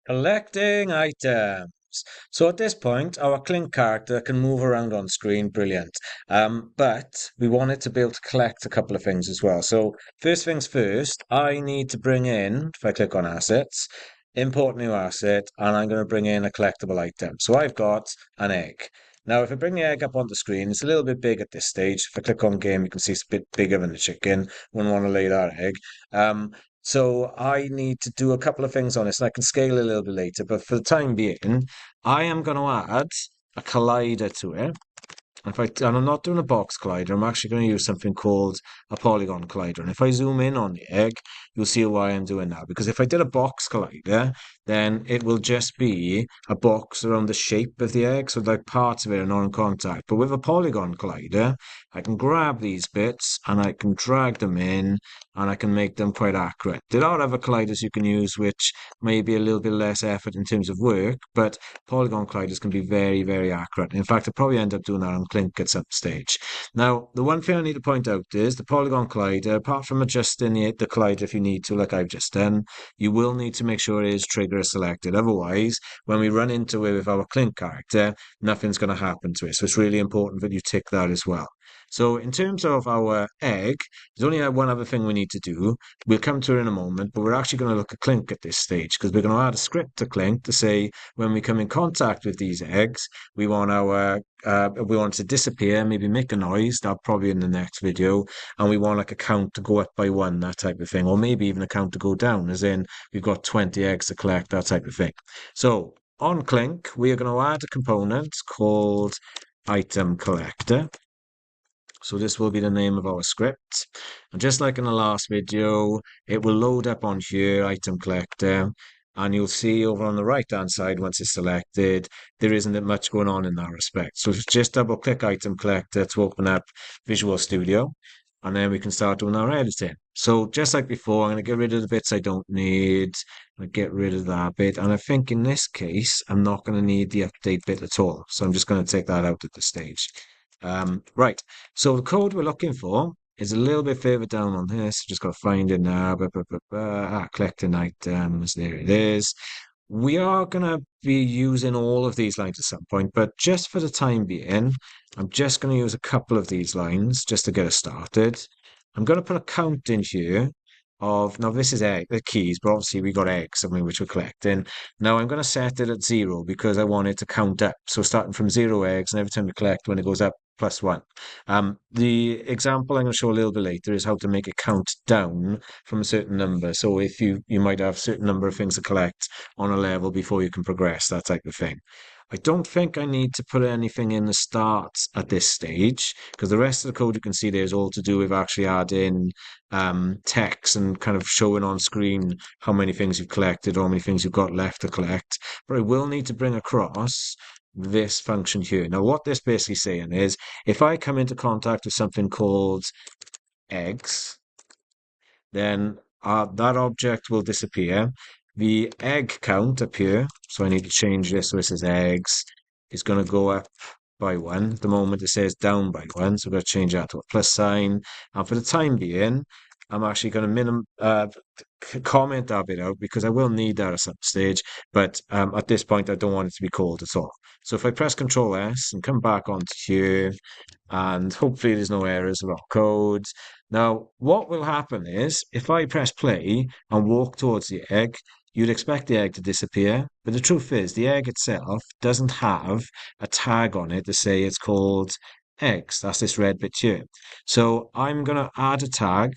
Collecting items. So at this point, our Clink character can move around on screen, brilliant. But we wanted to be able to collect a couple of things as well. So first things first, I need to bring in, if I click on assets, import new asset, and I'm going to bring in a collectible item. So I've got an egg. Now, if I bring the egg up on the screen, it's a little bit big at this stage. If I click on game, you can see it's a bit bigger than the chicken. Wouldn't want to lay that egg. So I need to do a couple of things on this, and I can scale a little bit later. But for the time being, I am going to add a collider to it. And I'm not doing a box collider, I'm actually going to use something called a Polygon Collider. And if I zoom in on the egg, you'll see why I'm doing that. Because if I did a box collider, then it will just be a box around the shape of the egg, so like parts of it are not in contact. But with a Polygon Collider, I can grab these bits and I can drag them in and I can make them quite accurate. There are other colliders you can use which may be a little bit less effort in terms of work, but Polygon colliders can be very, very accurate. In fact, I'll probably end up doing that on Clink at some stage. Now, the one thing I need to point out is the Polygon collider, apart from adjusting the collider if you need to, like I've just done, you will need to make sure it is trigger selected. Otherwise, when we run into it with our Clink character, nothing's going to happen to it. So it's really important that you tick that as well. So in terms of our egg, there's only one other thing we need to do. We'll come to it in a moment, but we're actually going to look at Clink at this stage because we're going to add a script to Clink to say when we come in contact with these eggs, we want we want it to disappear, maybe make a noise. That probably in the next video, and we want like a count to go up by one, that type of thing, or maybe even a count to go down, as in we've got 20 eggs to collect, that type of thing. So on Clink, we are going to add a component called item collector. So this will be the name of our script. And just like in the last video, it will load up on here, item collector, and you'll see over on the right-hand side, once it's selected, there isn't much going on in that respect. So just double click item collector to open up Visual Studio, and then we can start doing our editing. So just like before, I'm going to get rid of the bits I don't need. I'm going to get rid of that bit. And I think in this case, I'm not going to need the update bit at all. So I'm just going to take that out at this stage. Right, so the code we're looking for is a little bit further down on this. Just got to find it now. Collecting items, there it is. We are going to be using all of these lines at some point, but just for the time being, I'm just going to use a couple of these lines just to get us started. I'm going to put a count in here of, now this is the keys, but obviously we got eggs, something which we're collecting. Now I'm going to set it at 0 because I want it to count up. So starting from 0 eggs, and every time we collect, when it goes up, +1. The example I'm going to show a little bit later is how to make it count down from a certain number. So if you might have a certain number of things to collect on a level before you can progress, that type of thing. I don't think I need to put anything in the start at this stage because the rest of the code you can see there is all to do with actually adding text and kind of showing on screen how many things you've collected or how many things you've got left to collect. But I will need to bring across this function here. Now, what this basically saying is if I come into contact with something called eggs, then that object will disappear. The egg count up here, so I need to change this so it says eggs, is going to go up by 1. At the moment it says down by 1, so we've got to change that to a plus sign. And for the time being, I'm actually going to comment that bit out because I will need that at some stage, but at this point I don't want it to be called at all. So if I press Control S and come back onto here, and hopefully there's no errors of our code. Now, what will happen is if I press play and walk towards the egg, you'd expect the egg to disappear. But the truth is, the egg itself doesn't have a tag on it to say it's called eggs. That's this red bit here. So I'm going to add a tag.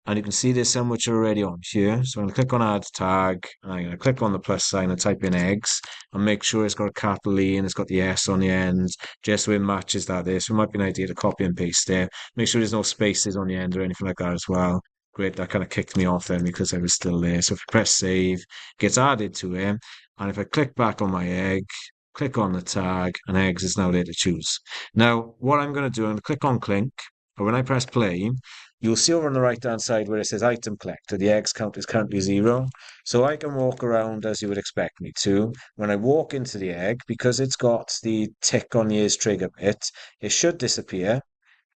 And you can see there's some which are already on here. So I'm going to click on add tag, and I'm going to click on the plus sign and type in eggs and make sure it's got a capital E and it's got the S on the end, just so it matches that there. So it might be an idea to copy and paste there. Make sure there's no spaces on the end or anything like that as well. Great, that kind of kicked me off then because I was still there. So if I press save, it gets added to it. And if I click back on my egg, click on the tag, and eggs is now there to choose. Now, what I'm going to do, I'm going to click on Clink, or when I press play, you'll see over on the right-hand side where it says item collector, the eggs count is currently 0. So I can walk around as you would expect me to. When I walk into the egg, because it's got the tick on the is trigger bit, it should disappear.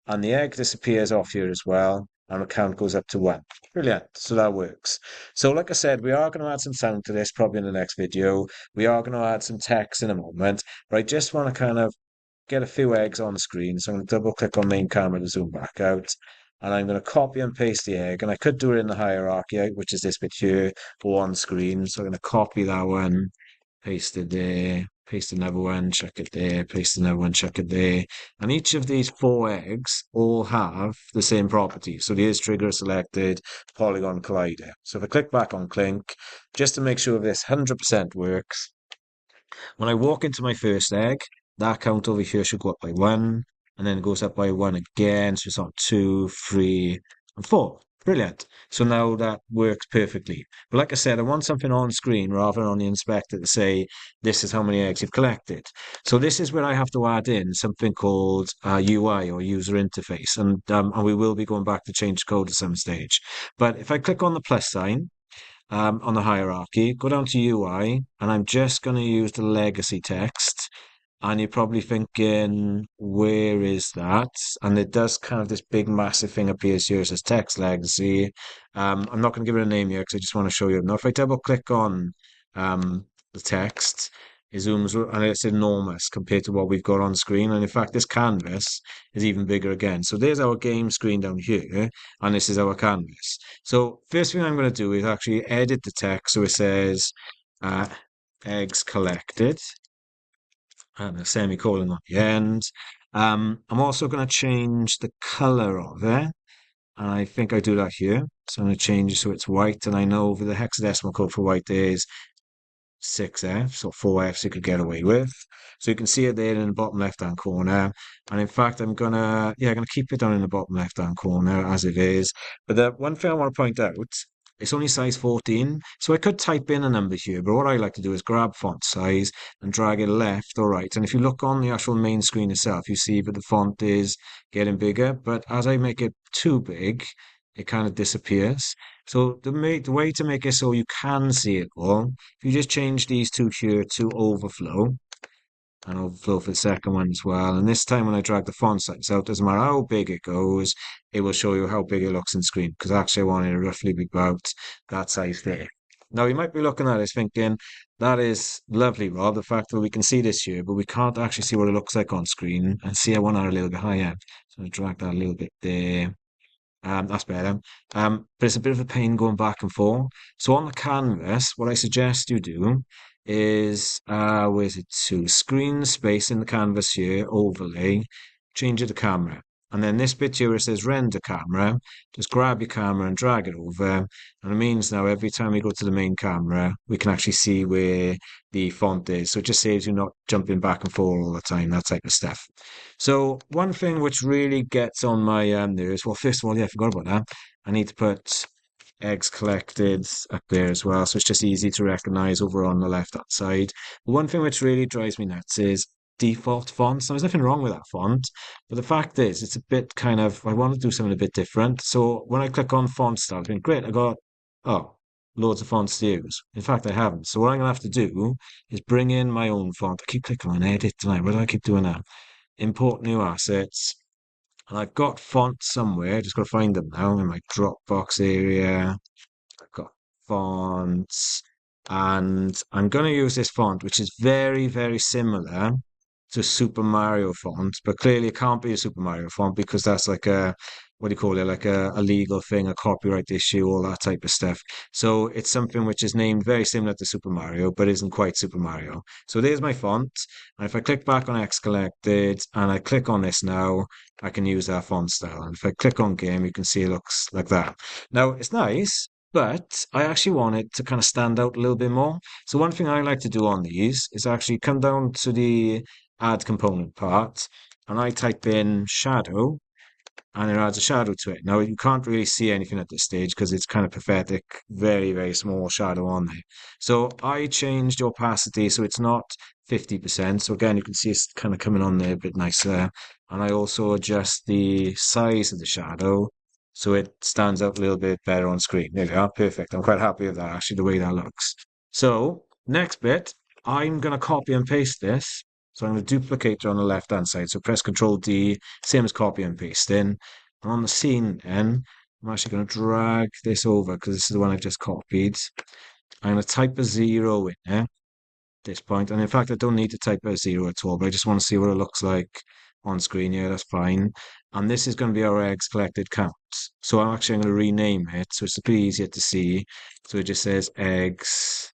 And the egg disappears off here as well. and the count goes up to 1. Brilliant. So that works. So like I said, we are going to add some sound to this probably in the next video. We are going to add some text in a moment, but I just want to kind of get a few eggs on screen. So I'm going to double click on main camera to zoom back out. And I'm going to copy and paste the egg. And I could do it in the hierarchy, which is this bit here, or on screen. So I'm going to copy that one, paste it there, paste another one, chuck it there, paste another one, chuck it there. And each of these 4 eggs all have the same property. So the is trigger selected, Polygon Collider. So if I click back on Clink, just to make sure this 100% works, when I walk into my first egg, that count over here should go up by 1, and then it goes up by 1 again. So it's on 2, 3, and 4. Brilliant. So now that works perfectly. But like I said, I want something on screen rather than on the inspector to say, this is how many eggs you've collected. So this is where I have to add in something called UI or user interface. And we will be going back to change code at some stage. But if I click on the plus sign, on the hierarchy, go down to UI, and I'm just going to use the legacy text. And you're probably thinking, where is that? And it does kind of this big massive thing appears here. It says text legacy. I'm not going to give it a name yet because I just want to show you. Now, if I double click on the text, it zooms and it's enormous compared to what we've got on screen. And in fact, this canvas is even bigger again. So there's our game screen down here, and this is our canvas. So first thing I'm going to do is actually edit the text so it says eggs collected and a semicolon at the end. I'm also going to change the color of it. And I think I do that here. So I'm going to change it so it's white. And I know the hexadecimal code for white is 6Fs or 4Fs you could get away with. So you can see it there in the bottom left-hand corner. And in fact, I'm gonna keep it down in the bottom left-hand corner as it is. But the one thing I want to point out, it's only size 14. So I could type in a number here, but what I like to do is grab font size and drag it left or right. And if you look on the actual main screen itself, you see that the font is getting bigger. But as I make it too big, it kind of disappears. So the way to make it so you can see it all, if you just change these two here to overflow, and overflow for the second one as well. And this time when I drag the font size out, doesn't matter how big it goes, it will show you how big it looks in screen. Because actually I want it to roughly be about that size there. Now you might be looking at this thinking, that is lovely, Rob, the fact that we can see this here, but we can't actually see what it looks like on screen. And see, I want that a little bit higher. So I drag that a little bit there. That's better. But it's a bit of a pain going back and forth. So on the canvas, what I suggest you do is, where's it to? Screen space in the canvas here, overlay, change it to camera. And then this bit here where it says render camera, just grab your camera and drag it over. And it means now every time we go to the main camera, we can actually see where the font is. So it just saves you not jumping back and forth all the time, that type of stuff. So one thing which really gets on my nerves, well, first of all, yeah, I forgot about that. I need to put eggs collected up there as well, so it's just easy to recognize over on the left-hand side. But one thing which really drives me nuts is default fonts. Now, there's nothing wrong with that font, but the fact is, it's a bit kind of, I want to do something a bit different. So when I click on font style, I think, great, I got, oh, loads of fonts to use. In fact, I haven't. So what I'm going to have to do is bring in my own font. I keep clicking on edit tonight. Why do I keep doing that? Import new assets. And I've got fonts somewhere. Just got to find them now in my Dropbox area. I've got fonts. And I'm going to use this font, which is very, very similar to Super Mario font. But clearly it can't be a Super Mario font because that's like a, what do you call it? Like a legal thing, a copyright issue, all that type of stuff. So it's something which is named very similar to Super Mario, but isn't quite Super Mario. So there's my font. And if I click back on X collected and I click on this now, I can use that font style. And if I click on game, you can see it looks like that. Now it's nice, but I actually want it to kind of stand out a little bit more. So one thing I like to do on these is actually come down to the add component part and I type in shadow and it adds a shadow to it. Now you can't really see anything at this stage because it's kind of pathetic, very, very small shadow on there. So I changed the opacity so it's not 50%. So again, you can see it's kind of coming on there a bit nicer. And I also adjust the size of the shadow so it stands out a little bit better on screen. There we are, perfect. I'm quite happy with that, actually, the way that looks. So next bit, I'm going to copy and paste this. So I'm going to duplicate it on the left-hand side. So press Control D, same as copy and paste in. And on the scene then, I'm actually going to drag this over because this is the one I've just copied. I'm going to type a 0 in there at this point. And in fact, I don't need to type a 0 at all, but I just want to see what it looks like on screen. Yeah, that's fine. And this is going to be our eggs collected count. So I'm actually going to rename it so it's a bit easier to see. So it just says eggs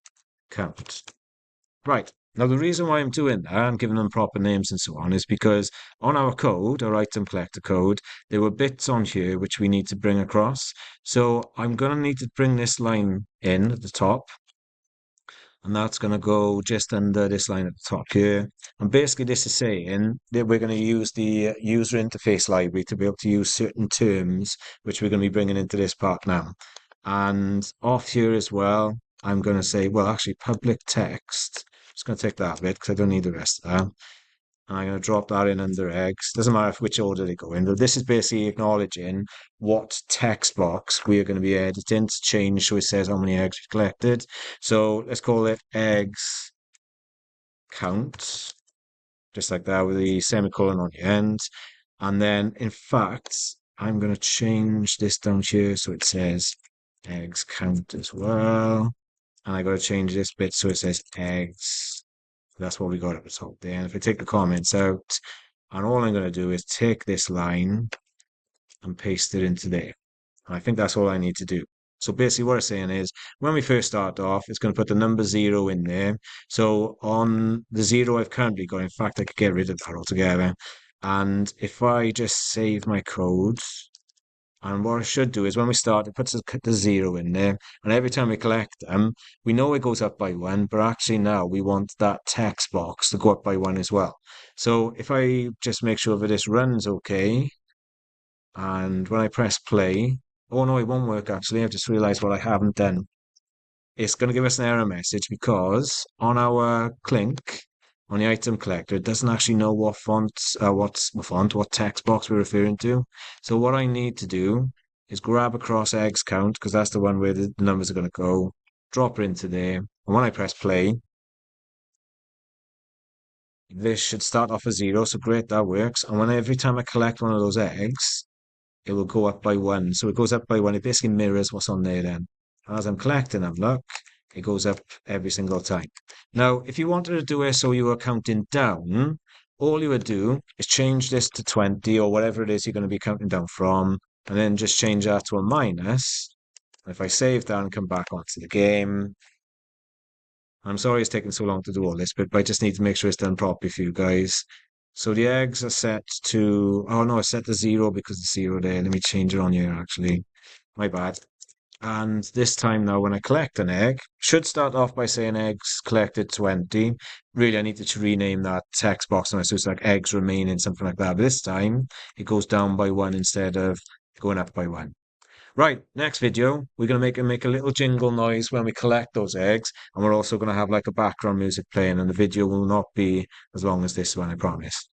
count. Right. Now, the reason why I'm doing that and giving them proper names and so on is because on our code, our item collector code, there were bits on here which we need to bring across. So I'm going to need to bring this line in at the top, and that's going to go just under this line at the top here. And basically, this is saying that we're going to use the user interface library to be able to use certain terms, which we're going to be bringing into this part now. And off here as well, I'm going to say, well, actually, public text. Just going to take that bit because I don't need the rest of that. And I'm going to drop that in under eggs. Doesn't matter which order they go in, but this is basically acknowledging what text box we are going to be editing to change so it says how many eggs we've collected. So let's call it eggs count, just like that with the semicolon on the end. And then, in fact, I'm going to change this down here so it says eggs count as well. And I got to change this bit so it says eggs. That's what we got at the top there. And if I take the comments out, and all I'm going to do is take this line and paste it into there. And I think that's all I need to do. So basically what it's saying is when we first start off, it's going to put the number 0 in there. So on the 0 I've currently got, in fact, I could get rid of that altogether. And if I just save my code, and what I should do is when we start, it puts the 0 in there. And every time we collect them, we know it goes up by 1, but actually now we want that text box to go up by 1 as well. So if I just make sure that this runs okay, and when I press play, oh no, it won't work actually. I've just realized what I haven't done. It's going to give us an error message because on our Clink, on the item collector, it doesn't actually know what what text box we're referring to. So what I need to do is grab across eggs count because that's the one where the numbers are going to go, drop it into there. And when I press play, this should start off as 0. So great, that works. And when every time I collect one of those eggs, it will go up by 1. So it goes up by 1. It basically mirrors what's on there then. As I'm collecting them, look, it goes up every single time. Now, if you wanted to do it so you were counting down, all you would do is change this to 20 or whatever it is you're going to be counting down from, and then just change that to a minus. If I save that and come back onto the game, I'm sorry it's taking so long to do all this, but I just need to make sure it's done properly for you guys. So the eggs are set to, oh no, it's set to 0 because it's 0 there. Let me change it on here actually. My bad. And this time now, when I collect an egg, should start off by saying eggs collected 20. Really, I need to rename that text box now, so it's like eggs remaining, something like that. But this time, it goes down by 1 instead of going up by 1. Right, next video, we're going to make a little jingle noise when we collect those eggs, and we're also going to have like a background music playing, and the video will not be as long as this one, I promise.